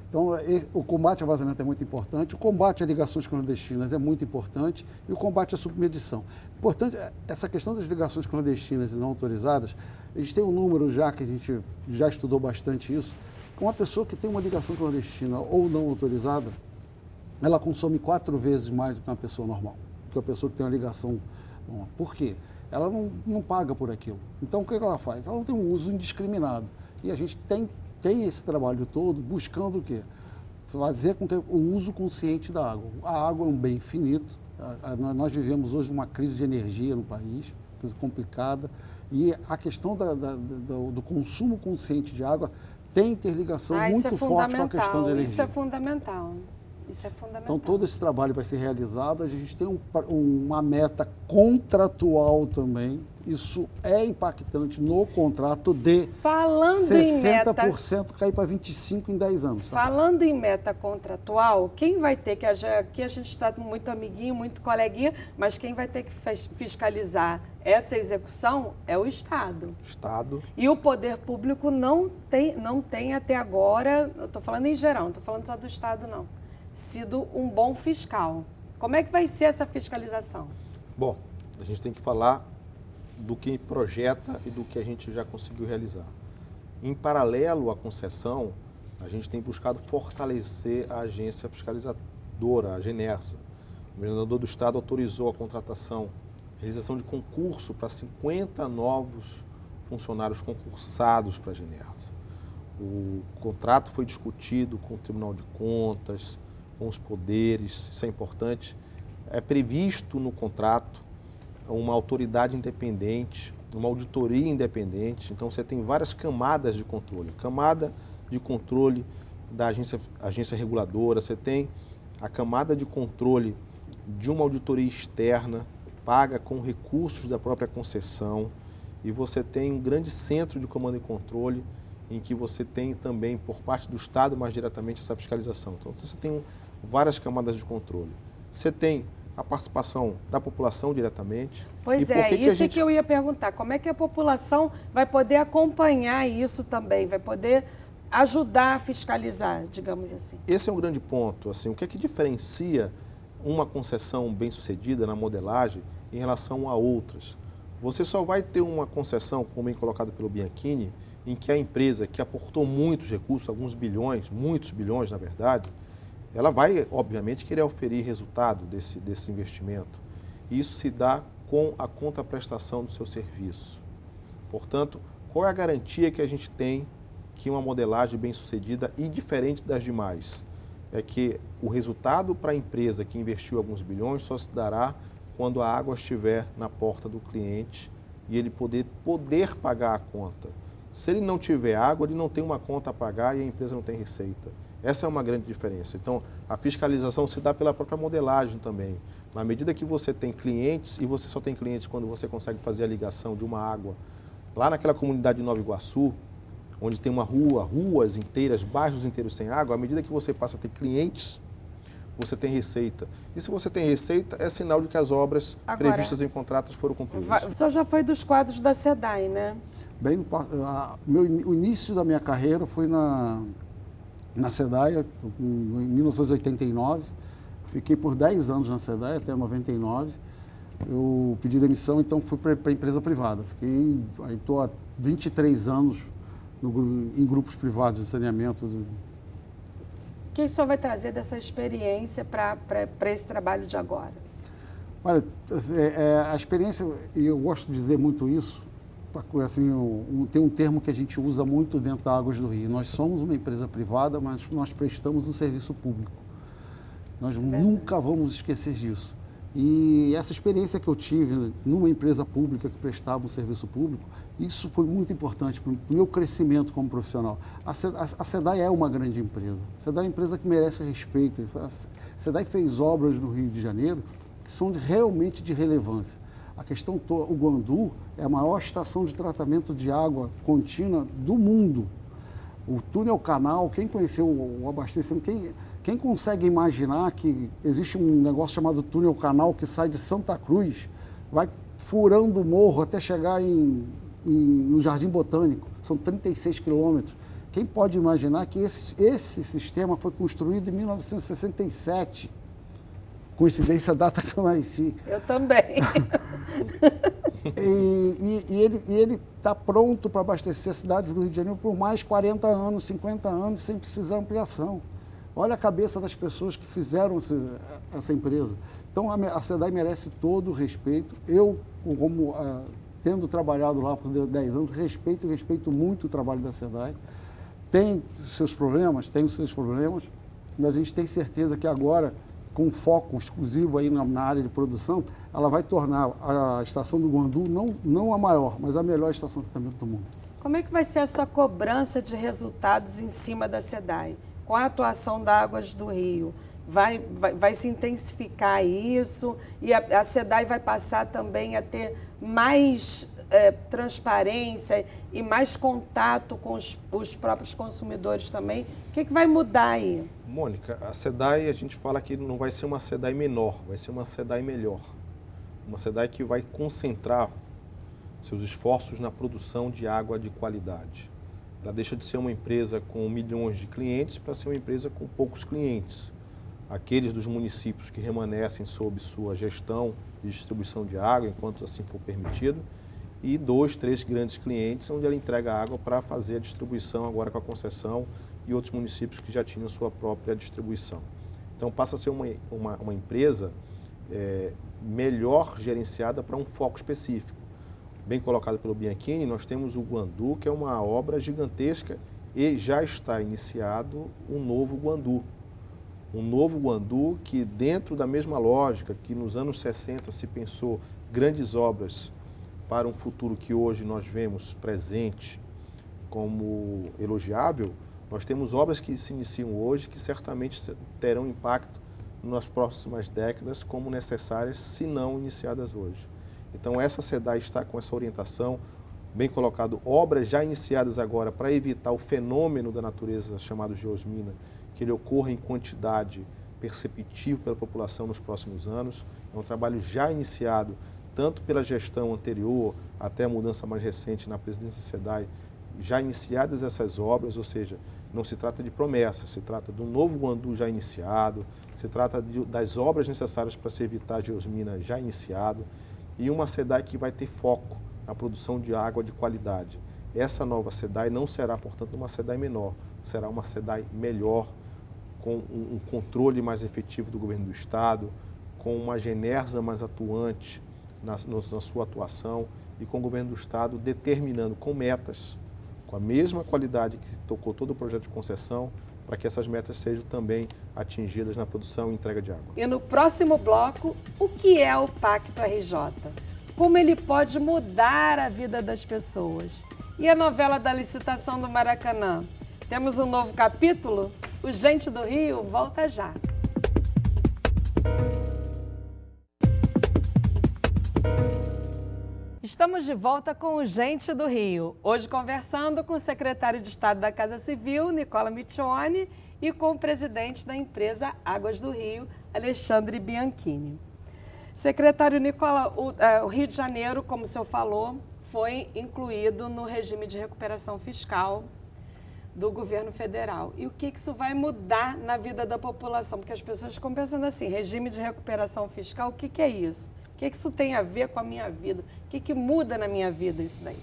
Então, o combate ao vazamento é muito importante, o combate a ligações clandestinas é muito importante e o combate à submedição. Importante, essa questão das ligações clandestinas e não autorizadas, a gente tem um número já, que a gente já estudou bastante isso. Uma pessoa que tem uma ligação clandestina ou não autorizada, ela consome 4 vezes mais do que uma pessoa normal, do que uma pessoa que tem uma ligação normal. Por quê? Ela não paga por aquilo. Então, o que ela faz? Ela não tem um uso indiscriminado. E a gente tem esse trabalho todo buscando o quê? Fazer com que o uso consciente da água. A água é um bem finito. Nós vivemos hoje uma crise de energia no país, coisa complicada. E a questão do consumo consciente de água tem interligação muito forte com a questão da energia. Isso é fundamental. Isso é fundamental. Então, todo esse trabalho vai ser realizado. A gente tem uma meta contratual também. Isso é impactante no contrato de 60% cair para 25% em 10 anos. Falando em meta contratual, quem vai ter que... Aqui a gente está muito amiguinho, muito coleguinha, mas quem vai ter que fiscalizar essa execução é o Estado. Estado. E o poder público não tem até agora, eu estou falando em geral, não estou falando só do Estado, não, sido um bom fiscal. Como é que vai ser essa fiscalização? Bom, a gente tem que falar do que projeta e do que a gente já conseguiu realizar. Em paralelo à concessão, a gente tem buscado fortalecer a agência fiscalizadora, a Genersa. O governador do estado autorizou a contratação, realização de concurso para 50 novos funcionários concursados para a Genersa. O contrato foi discutido com o Tribunal de Contas, com os poderes, isso é importante. É previsto no contrato uma autoridade independente, uma auditoria independente. Então, você tem várias camadas de controle. Camada de controle da agência reguladora, você tem a camada de controle de uma auditoria externa, paga com recursos da própria concessão, e você tem um grande centro de comando e controle, em que você tem também, por parte do Estado, mais diretamente, essa fiscalização. Então, você tem várias camadas de controle. Você tem a participação da população diretamente. Pois é, isso que eu ia perguntar. Como é que a população vai poder acompanhar isso também? Vai poder ajudar a fiscalizar, digamos assim? Esse é um grande ponto. Assim, o que é que diferencia uma concessão bem-sucedida na modelagem em relação a outras? Você só vai ter uma concessão, como bem colocado pelo Bianchini, em que a empresa que aportou muitos recursos, alguns bilhões, muitos bilhões na verdade, ela vai, obviamente, querer oferir resultado desse investimento. E isso se dá com a contraprestação do seu serviço. Portanto, qual é a garantia que a gente tem que uma modelagem bem-sucedida e diferente das demais? É que o resultado para a empresa que investiu alguns bilhões só se dará quando a água estiver na porta do cliente e ele poder pagar a conta. Se ele não tiver água, ele não tem uma conta a pagar e a empresa não tem receita. Essa é uma grande diferença. Então, a fiscalização se dá pela própria modelagem também. Na medida que você tem clientes, e você só tem clientes quando você consegue fazer a ligação de uma água, lá naquela comunidade de Nova Iguaçu, onde tem uma ruas inteiras, bairros inteiros sem água, à medida que você passa a ter clientes, você tem receita. E se você tem receita, é sinal de que as obras previstas em contratos foram cumpridas. O senhor já foi dos quadros da SEDAI, né? O início da minha carreira foi na SEDAI, em 1989. Fiquei por 10 anos na SEDAI, até 99. Eu pedi demissão, então fui para a empresa privada. Estou há 23 anos em grupos privados de saneamento. O que o senhor vai trazer dessa experiência para esse trabalho de agora? Olha, a experiência, e eu gosto de dizer muito isso, assim, tem um termo que a gente usa muito dentro da Águas do Rio. Nós somos uma empresa privada, mas nós prestamos um serviço público. Nós nunca vamos esquecer disso. E essa experiência que eu tive numa empresa pública que prestava um serviço público, isso foi muito importante para o meu crescimento como profissional. A SEDAI é uma grande empresa. A SEDAI é uma empresa que merece respeito. A SEDAI fez obras no Rio de Janeiro que são realmente de relevância. A questão toda, o Guandu é a maior estação de tratamento de água contínua do mundo. O túnel canal, quem conheceu o abastecimento, quem consegue imaginar que existe um negócio chamado túnel canal que sai de Santa Cruz, vai furando o morro até chegar no Jardim Botânico, são 36 quilômetros. Quem pode imaginar que esse sistema foi construído em 1967? Coincidência, a data que eu nasci. Eu também. E ele está pronto para abastecer a cidade do Rio de Janeiro por mais 40 anos, 50 anos, sem precisar de ampliação. Olha a cabeça das pessoas que fizeram essa empresa. Então, a SEDAI merece todo o respeito. Eu, tendo trabalhado lá por 10 anos, respeito muito o trabalho da SEDAI. Tem os seus problemas, mas a gente tem certeza que agora, com foco exclusivo aí na área de produção, ela vai tornar a estação do Guandu não a maior, mas a melhor estação de tratamento do mundo. Como é que vai ser essa cobrança de resultados em cima da SEDAI? Com a atuação da Águas do Rio, vai se intensificar isso e a SEDAI vai passar também a ter mais transparência e mais contato com os próprios consumidores também? O que vai mudar aí? Mônica, a SEDAI, a gente fala que não vai ser uma SEDAI menor, vai ser uma SEDAI melhor. Uma SEDAI que vai concentrar seus esforços na produção de água de qualidade. Ela deixa de ser uma empresa com milhões de clientes para ser uma empresa com poucos clientes. Aqueles dos municípios que remanescem sob sua gestão e distribuição de água, enquanto assim for permitido, e 2, 3 grandes clientes, onde ela entrega água para fazer a distribuição agora com a concessão e outros municípios que já tinham sua própria distribuição. Então passa a ser uma empresa melhor gerenciada para um foco específico. Bem colocado pelo Bianchini, nós temos o Guandu, que é uma obra gigantesca e já está iniciado um novo Guandu. Um novo Guandu que, dentro da mesma lógica que nos anos 60 se pensou grandes obras para um futuro que hoje nós vemos presente como elogiável, nós temos obras que se iniciam hoje que certamente terão impacto nas próximas décadas como necessárias, se não iniciadas hoje. Então, essa SEDAI está com essa orientação, bem colocado, obras já iniciadas agora para evitar o fenômeno da natureza chamado geosmina, que ele ocorra em quantidade perceptível pela população nos próximos anos. É um trabalho já iniciado, tanto pela gestão anterior até a mudança mais recente na presidência da SEDAI, já iniciadas essas obras, ou seja, não se trata de promessa, se trata de um novo Guandu já iniciado, se trata das obras necessárias para se evitar a geosmina já iniciado, e uma SEDAI que vai ter foco na produção de água de qualidade. Essa nova SEDAI não será, portanto, uma SEDAI menor, será uma SEDAI melhor, com um controle mais efetivo do governo do Estado, com uma Genersa mais atuante na sua atuação e com o governo do Estado determinando com metas, com a mesma qualidade que tocou todo o projeto de concessão, para que essas metas sejam também atingidas na produção e entrega de água. E no próximo bloco, o que é o Pacto RJ? Como ele pode mudar a vida das pessoas? E a novela da licitação do Maracanã? Temos um novo capítulo? O Gente do Rio volta já. Estamos de volta com o Gente do Rio. Hoje conversando com o secretário de Estado da Casa Civil, Nicola Miccioni, e com o presidente da empresa Águas do Rio, Alexandre Bianchini. Secretário Nicola, o Rio de Janeiro, como o senhor falou, foi incluído no regime de recuperação fiscal do governo federal. E o que isso vai mudar na vida da população? Porque as pessoas ficam pensando assim, regime de recuperação fiscal, o que é isso? O que isso tem a ver com a minha vida? O que muda na minha vida isso daí?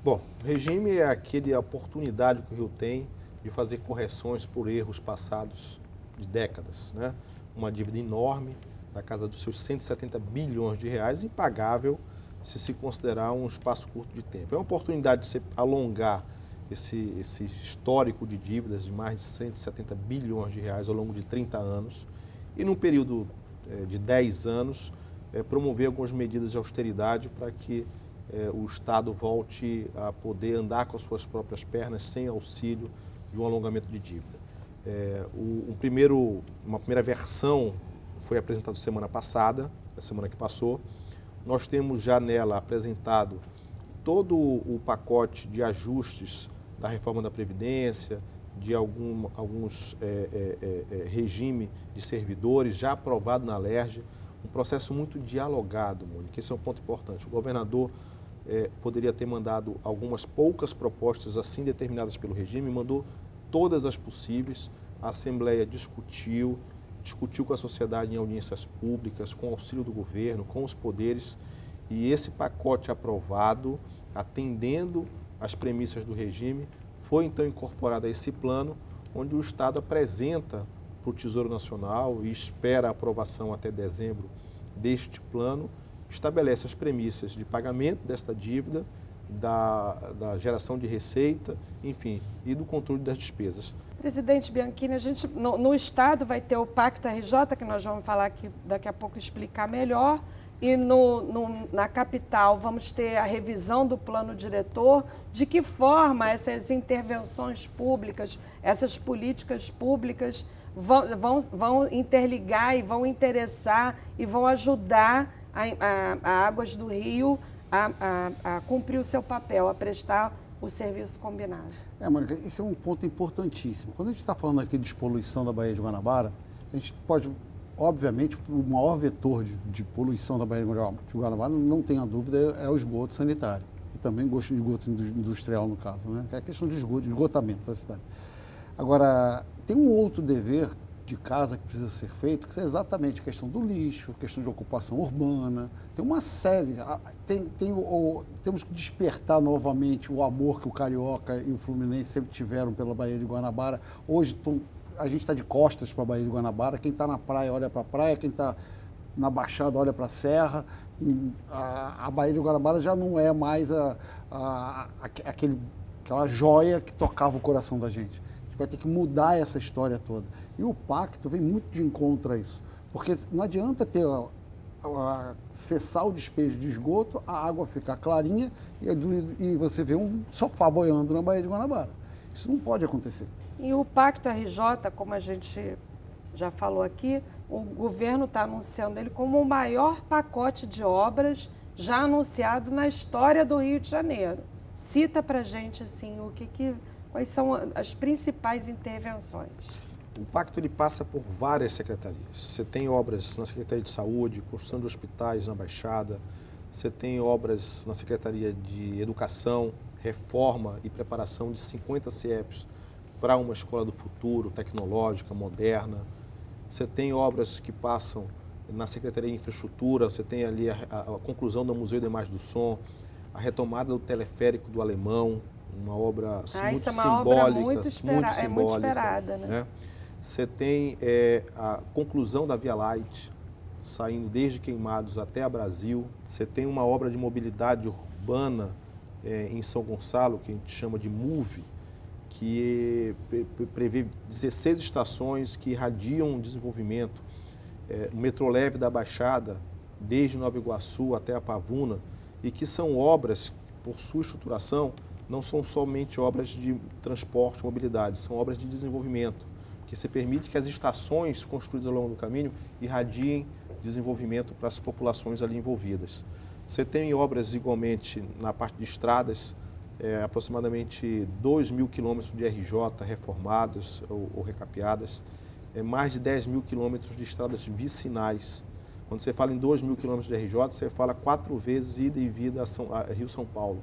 Bom, o regime é aquela oportunidade que o Rio tem de fazer correções por erros passados de décadas, né? Uma dívida enorme, da casa dos seus 170 bilhões de reais, impagável se considerar um espaço curto de tempo. É uma oportunidade de se alongar esse histórico de dívidas de mais de 170 bilhões de reais ao longo de 30 anos e num período de 10 anos promover algumas medidas de austeridade para que o Estado volte a poder andar com as suas próprias pernas sem auxílio de um alongamento de dívida. Uma primeira versão foi apresentada semana passada, na semana que passou. Nós temos já nela apresentado todo o pacote de ajustes da reforma da Previdência, de alguns regime de servidores já aprovado na LERJ, um processo muito dialogado, Mônica, esse é um ponto importante. O governador poderia ter mandado algumas poucas propostas assim determinadas pelo regime, mandou todas as possíveis, a Assembleia discutiu com a sociedade em audiências públicas, com o auxílio do governo, com os poderes, e esse pacote aprovado, atendendo às premissas do regime, foi então incorporado a esse plano, onde o Estado apresenta para o Tesouro Nacional e espera a aprovação até dezembro deste plano, estabelece as premissas de pagamento desta dívida, da geração de receita, enfim, e do controle das despesas. Presidente Bianchini, a gente no Estado vai ter o Pacto RJ, que nós vamos falar aqui daqui a pouco, explicar melhor, e na capital vamos ter a revisão do plano diretor, de que forma essas intervenções públicas, essas políticas públicas vão interligar e vão interessar e vão ajudar a Águas do Rio a cumprir o seu papel, a prestar o serviço combinado. Mônica, esse é um ponto importantíssimo. Quando a gente está falando aqui de despoluição da Baía de Guanabara, a gente pode, obviamente, o maior vetor de poluição da Baía de Guanabara, não tenha dúvida, é o esgoto sanitário. E também o esgoto industrial, no caso, né? Que é a questão de esgotamento da cidade. Agora, tem um outro dever de casa que precisa ser feito, que é exatamente a questão do lixo, a questão de ocupação urbana. Tem uma série, temos que despertar novamente o amor que o Carioca e o Fluminense sempre tiveram pela Baía de Guanabara. Hoje a gente está de costas para a Baía de Guanabara, quem está na praia olha para a praia, quem está na Baixada olha para a Serra. A Baía de Guanabara já não é mais aquela joia que tocava o coração da gente. A gente vai ter que mudar essa história toda. E o pacto vem muito de encontro a isso, porque não adianta cessar o despejo de esgoto, a água ficar clarinha e você vê um sofá boiando na Baía de Guanabara. Isso não pode acontecer. E o Pacto RJ, como a gente já falou aqui, o governo está anunciando ele como o maior pacote de obras já anunciado na história do Rio de Janeiro. Cita para a gente assim, quais são as principais intervenções. O pacto ele passa por várias secretarias. Você tem obras na Secretaria de Saúde, construção de hospitais na Baixada, você tem obras na Secretaria de Educação, reforma e preparação de 50 CIEPs para uma escola do futuro, tecnológica, moderna. Você tem obras que passam na Secretaria de Infraestrutura, você tem ali a conclusão do Museu da Imagem do Som, a retomada do teleférico do Alemão, uma obra muito simbólica, muito esperada, né? Você tem a conclusão da Via Light, saindo desde Queimados até a Brasil. Você tem uma obra de mobilidade urbana em São Gonçalo, que a gente chama de MOVE, que prevê 16 estações que irradiam desenvolvimento, o metrô leve da Baixada, desde Nova Iguaçu até a Pavuna, e que são obras, por sua estruturação, não são somente obras de transporte, mobilidade, são obras de desenvolvimento, que se permite que as estações construídas ao longo do caminho irradiem desenvolvimento para as populações ali envolvidas. Você tem obras igualmente na parte de estradas, aproximadamente 2.000 quilômetros de RJ reformados ou recapeadas, mais de 10.000 quilômetros de estradas vicinais. Quando você fala em 2.000 quilômetros de RJ, você fala 4 vezes ida e vinda a Rio-São Paulo.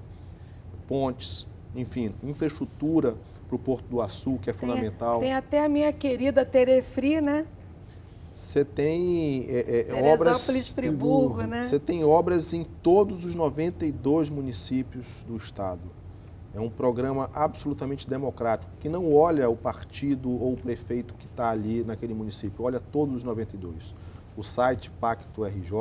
Pontes, enfim, infraestrutura para o Porto do Açu, que é fundamental. Tem até a minha querida Terefri, né? Você tem Teresópolis, Friburgo, né? Você tem obras em todos os 92 municípios do estado. É um programa absolutamente democrático, que não olha o partido ou o prefeito que está ali naquele município, olha todos os 92. O site Pacto RJ,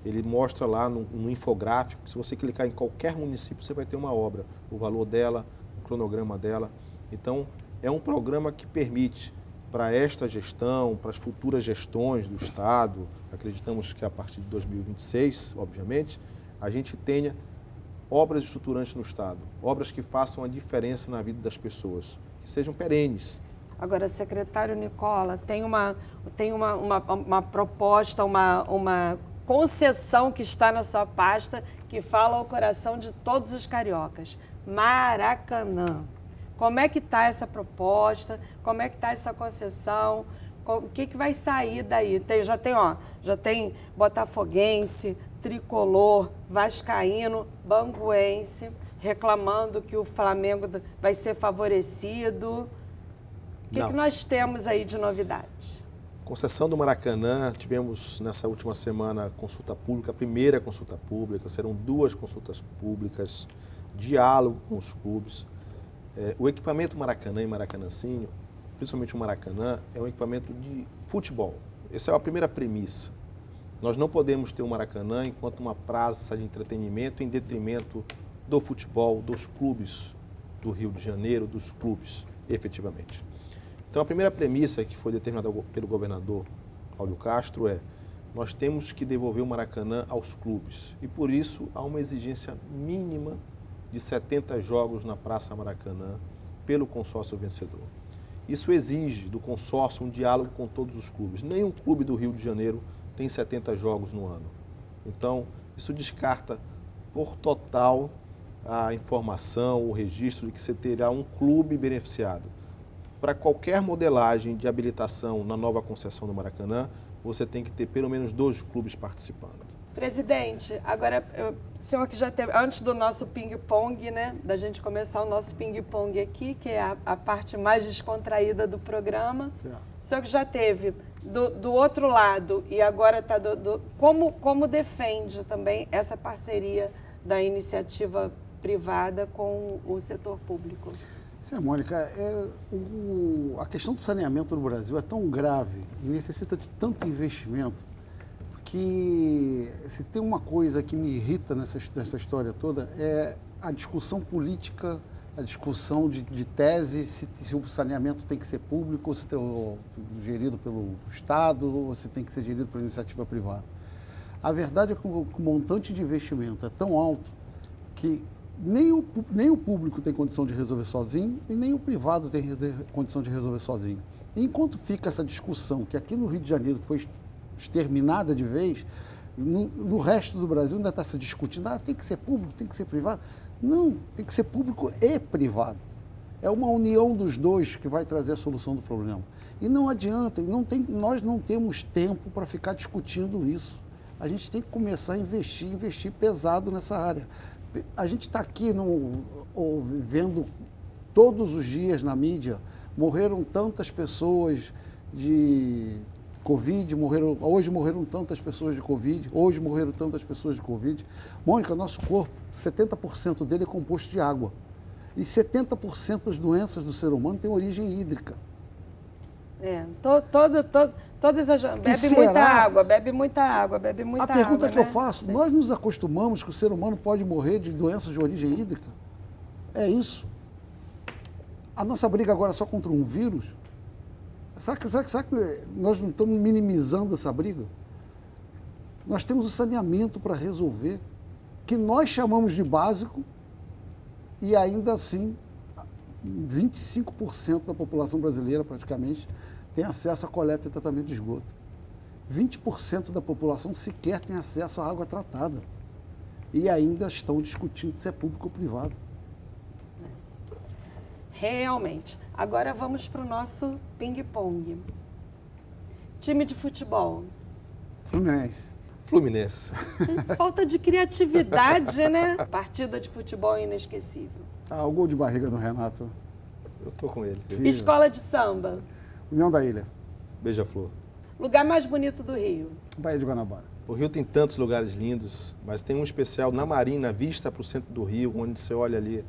ele mostra lá no infográfico, se você clicar em qualquer município, você vai ter uma obra, o valor dela, o cronograma dela. Então, é um programa que permite para esta gestão, para as futuras gestões do Estado, acreditamos que a partir de 2026, obviamente, a gente tenha obras estruturantes no Estado, obras que façam a diferença na vida das pessoas, que sejam perenes. Agora, secretário Nicola, tem uma proposta, uma concessão que está na sua pasta, que fala ao coração de todos os cariocas. Maracanã. Como é que está essa proposta? Como é que está essa concessão? O que vai sair daí? Já tem botafoguense, tricolor, vascaíno, banguense, reclamando que o Flamengo vai ser favorecido. O que nós temos aí de novidades? Concessão do Maracanã, tivemos nessa última semana consulta pública, a primeira consulta pública, serão 2 consultas públicas, diálogo com os clubes. O equipamento Maracanã e Maracanãzinho, principalmente o Maracanã, é um equipamento de futebol. Essa é a primeira premissa. Nós não podemos ter o Maracanã enquanto uma praça de entretenimento em detrimento do futebol, dos clubes do Rio de Janeiro, dos clubes, efetivamente. Então, a primeira premissa que foi determinada pelo governador Cláudio Castro é: nós temos que devolver o Maracanã aos clubes. E, por isso, há uma exigência mínima de 70 jogos na Praça Maracanã pelo consórcio vencedor. Isso exige do consórcio um diálogo com todos os clubes. Nenhum clube do Rio de Janeiro tem 70 jogos no ano. Então, isso descarta por total a informação, o registro de que você terá um clube beneficiado. Para qualquer modelagem de habilitação na nova concessão do Maracanã, você tem que ter pelo menos 2 clubes participando. Presidente, agora, o senhor que já teve, antes do nosso ping-pong, né, da gente começar o nosso ping-pong aqui, que é a parte mais descontraída do programa, Certo. o senhor que já teve do outro lado e agora está como defende também essa parceria da iniciativa privada com o setor público? Sim, Mônica, a questão do saneamento no Brasil é tão grave e necessita de tanto investimento que, se tem uma coisa que me irrita nessa história toda, é a discussão política, a discussão de tese, se o saneamento tem que ser público, ou se tem gerido pelo Estado, ou se tem que ser gerido pela iniciativa privada. A verdade é que o montante de investimento é tão alto que nem o público tem condição de resolver sozinho e nem o privado tem condição de resolver sozinho. E enquanto fica essa discussão, que aqui no Rio de Janeiro foi exterminada de vez, no resto do Brasil ainda está se discutindo, tem que ser público, tem que ser privado. Não, tem que ser público e privado. É uma união dos dois que vai trazer a solução do problema. E não adianta, nós não temos tempo para ficar discutindo isso. A gente tem que começar a investir pesado nessa área. A gente está aqui vendo todos os dias na mídia, morreram tantas pessoas de Covid, hoje morreram tantas pessoas de Covid, hoje morreram tantas pessoas de Covid. Mônica, nosso corpo, 70% dele é composto de água. E 70% das doenças do ser humano têm origem hídrica. Todas as... Bebe muita água. A pergunta que eu faço, nós nos acostumamos que o ser humano pode morrer de doenças de origem hídrica? É isso? A nossa briga agora é só contra um vírus? Será que nós não estamos minimizando essa briga? Nós temos o saneamento para resolver, que nós chamamos de básico, e ainda assim 25% da população brasileira, praticamente, tem acesso à coleta e tratamento de esgoto. 20% da população sequer tem acesso à água tratada. E ainda estão discutindo se é público ou privado. Realmente. Agora vamos para o nosso ping-pong. Time de futebol. Fluminense. Falta de criatividade, né? Partida de futebol inesquecível. O gol de barriga do Renato. Eu tô com ele. Escola de samba. União da Ilha. Beija-flor. Lugar mais bonito do Rio. Baía de Guanabara. O Rio tem tantos lugares lindos, mas tem um especial na Marina, vista para o centro do Rio, onde você olha ali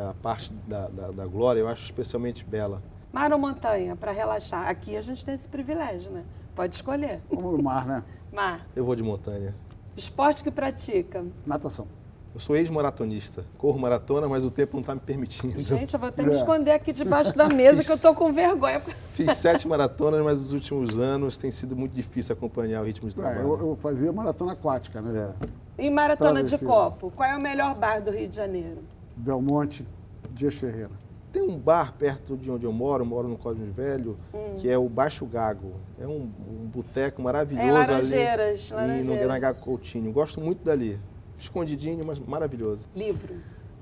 a parte da glória, eu acho especialmente bela. Mar ou montanha, para relaxar? Aqui a gente tem esse privilégio, né? Pode escolher. Vamos no mar, né? Mar. Eu vou de montanha. Esporte que pratica? Natação. Eu sou ex-maratonista. Corro maratona, mas o tempo não está me permitindo. Gente, eu vou até me esconder aqui debaixo da mesa que eu estou com vergonha. Fiz 7 maratonas, mas nos últimos anos tem sido muito difícil acompanhar o ritmo de trabalho. Eu fazia maratona aquática, né? E maratona de Travessia. copo? Qual é o melhor bar do Rio de Janeiro? Belmonte, Dias Ferreira. Tem um bar perto de onde eu moro no Cosmos Velho, que é o Baixo Gago. É um boteco maravilhoso Laranjeiras, ali no DNH Coutinho. Gosto muito dali. Escondidinho, mas maravilhoso. Livro.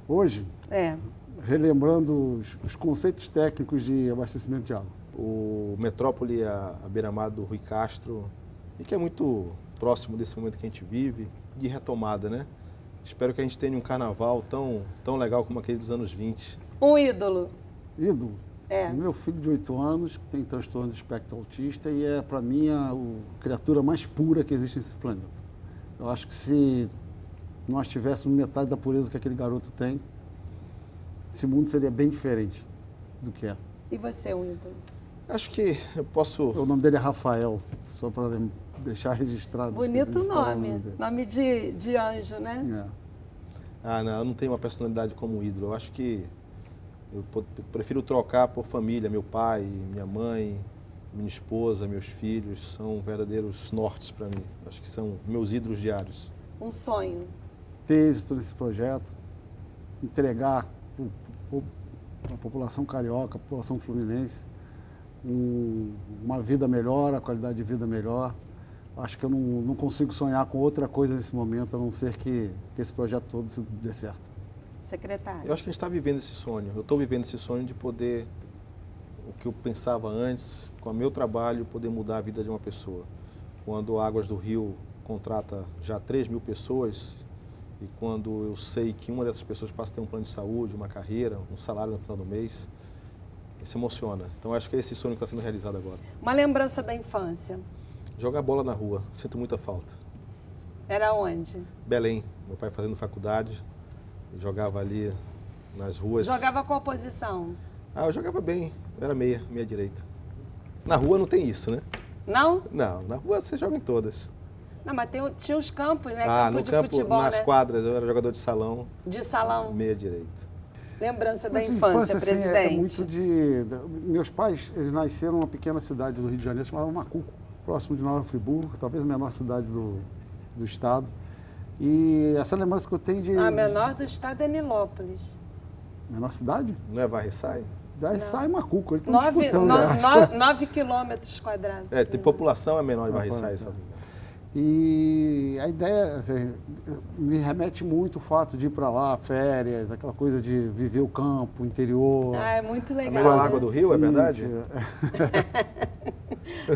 Hoje, É. relembrando os conceitos técnicos de abastecimento de água. O Metrópole, a beira-mar do Rui Castro, e que é muito próximo desse momento que a gente vive, de retomada, né? Espero que a gente tenha um carnaval tão legal como aquele dos anos 20. Um ídolo. Ídolo. É. Meu filho de 8 anos, que tem transtorno de espectro autista, e é, para mim, a criatura mais pura que existe nesse planeta. Eu acho que se nós tivéssemos metade da pureza que aquele garoto tem, esse mundo seria bem diferente do que é. E você, um ídolo? Acho que eu posso... O nome dele é Rafael, só para deixar registrado. Bonito esqueci de falar o nome. dele. Nome de anjo, né? É. Não, eu não tenho uma personalidade como ídolo. Eu acho que eu prefiro trocar por família. Meu pai, minha mãe, minha esposa, meus filhos são verdadeiros nortes para mim. Acho que são meus ídolos diários. Um sonho. Ter êxito nesse projeto, entregar para a população carioca, a população fluminense, uma vida melhor, a qualidade de vida melhor. Acho que eu não consigo sonhar com outra coisa nesse momento, a não ser que esse projeto todo dê certo. Secretário. Eu acho que a gente está vivendo esse sonho. Eu estou vivendo esse sonho de poder, o que eu pensava antes, com o meu trabalho, poder mudar a vida de uma pessoa. Quando a Águas do Rio contrata já 3.000 pessoas, e quando eu sei que uma dessas pessoas passa a ter um plano de saúde, uma carreira, um salário no final do mês, isso emociona. Então acho que é esse sonho que está sendo realizado agora. Uma lembrança da infância. Jogar bola na rua, sinto muita falta. Era onde? Belém, meu pai fazendo faculdade, jogava ali nas ruas. Jogava qual posição? Eu jogava bem, eu era meia direita. Na rua não tem isso, né? Não? Não, na rua você joga em todas. Não, mas tinha os campos, né? No de campo, futebol, nas né? quadras, eu era jogador de salão. De salão. Meia direita. Lembrança da Mas infância, assim, presidente. é muito meus pais, eles nasceram numa pequena cidade do Rio de Janeiro, chamada Macuco, próximo de Nova Friburgo, talvez a menor cidade do estado. E essa lembrança que eu tenho de... A menor do estado é Nilópolis. Menor cidade? Não é Varre-Sai? Daí sai Macuco, eles estão disputando. 9 quilômetros quadrados. Tem população é menor de Varre-Sai, sabe? E a ideia, assim, me remete muito o fato de ir para lá, férias, aquela coisa de viver o campo, o interior. É muito A legal. melhor água do Rio, é verdade?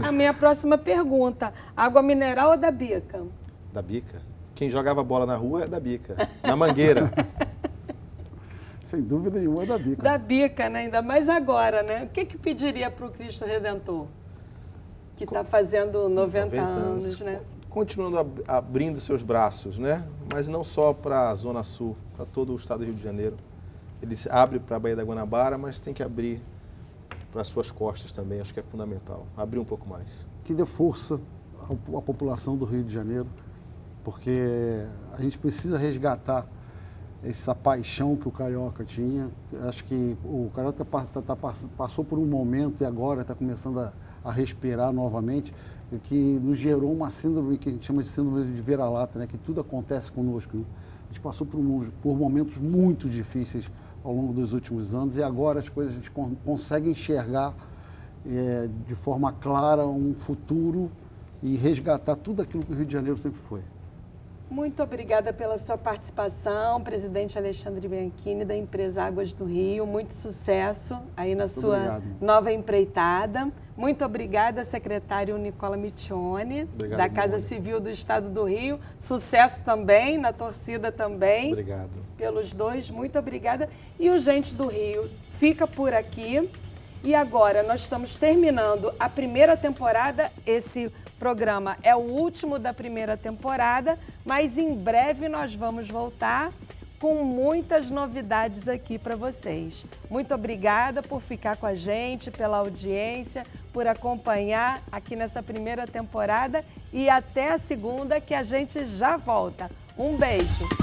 A minha próxima pergunta, água mineral ou da bica? Da bica. Quem jogava bola na rua é da bica. Na mangueira. Sem dúvida nenhuma é da bica. Da bica, né? Ainda mais agora, né? O que pediria para o Cristo Redentor? Que está fazendo 90 anos, né? Continuando abrindo seus braços, né? Mas não só para a Zona Sul, para todo o estado do Rio de Janeiro. Ele abre para a Baía da Guanabara, mas tem que abrir para as suas costas também, acho que é fundamental. Abrir um pouco mais. Que dê força à população do Rio de Janeiro, porque a gente precisa resgatar essa paixão que o Carioca tinha. Acho que o Carioca passou por um momento e agora está começando a respirar novamente, que nos gerou uma síndrome que a gente chama de síndrome de vira-lata, né? Que tudo acontece conosco. Né? A gente passou por momentos muito difíceis ao longo dos últimos anos e agora as coisas a gente consegue enxergar de forma clara um futuro e resgatar tudo aquilo que o Rio de Janeiro sempre foi. Muito obrigada pela sua participação, presidente Alexandre Bianchini, da empresa Águas do Rio. Muito sucesso aí na sua nova empreitada. Muito obrigada, secretário Nicola Miccioni, da Casa Civil do Estado do Rio. Sucesso também, na torcida também. Obrigado. Pelos dois, muito obrigada. E o Gente do Rio fica por aqui. E agora nós estamos terminando a primeira temporada. Esse programa é o último da primeira temporada, mas em breve nós vamos voltar com muitas novidades aqui para vocês. Muito obrigada por ficar com a gente, pela audiência, por acompanhar aqui nessa primeira temporada e até a segunda, que a gente já volta. Um beijo!